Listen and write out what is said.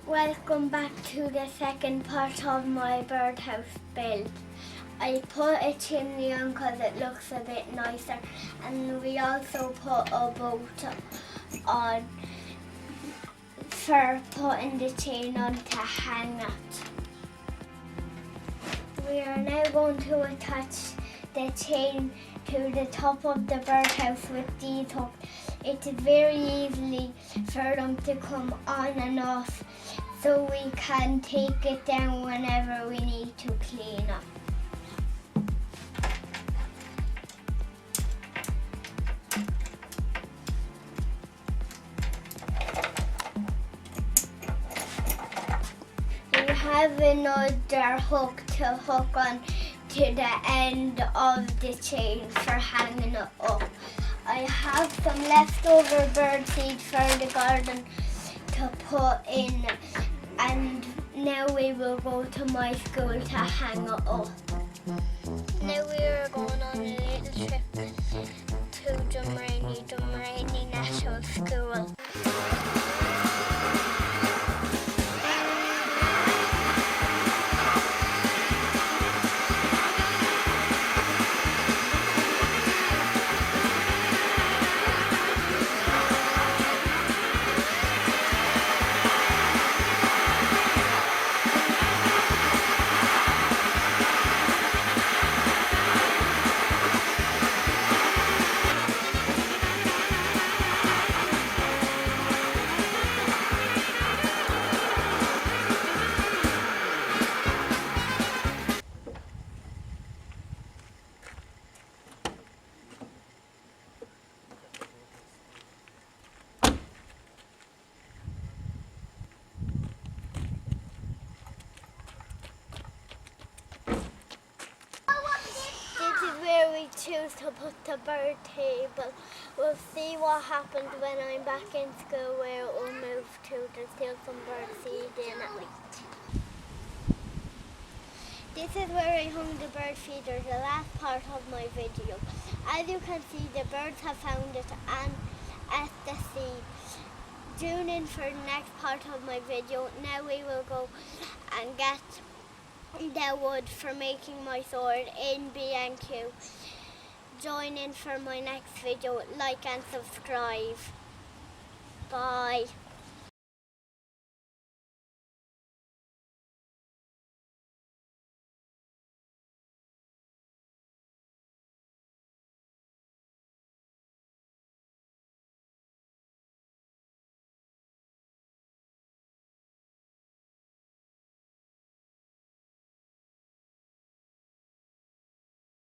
Welcome back to the second part of my birdhouse build. I put a chimney on because it looks a bit nicer, and we also put a boat on for putting the chain on to hang it. We are now going to attach the chain to the top of the birdhouse with these hooks. It's very easy for them to come on and off, so we can take it down whenever we need to clean up. We have another hook to hook on to the end of the chain for hanging it up. I have some leftover bird seed for the garden to put in, and now we will go to my school to hang it up. Now we are going on a little trip to Dumrainey National School. Where we choose to put the bird table. We'll see what happens when I'm back in school, where it will move to. There's still some bird seed in it. This is where I hung the bird feeder, the last part of my video. As you can see, the birds have found it and ate the seed. Tune in for the next part of my video. Now we will go and get the wood for making my sword in B&Q. Join in for my next video, like and subscribe. Bye.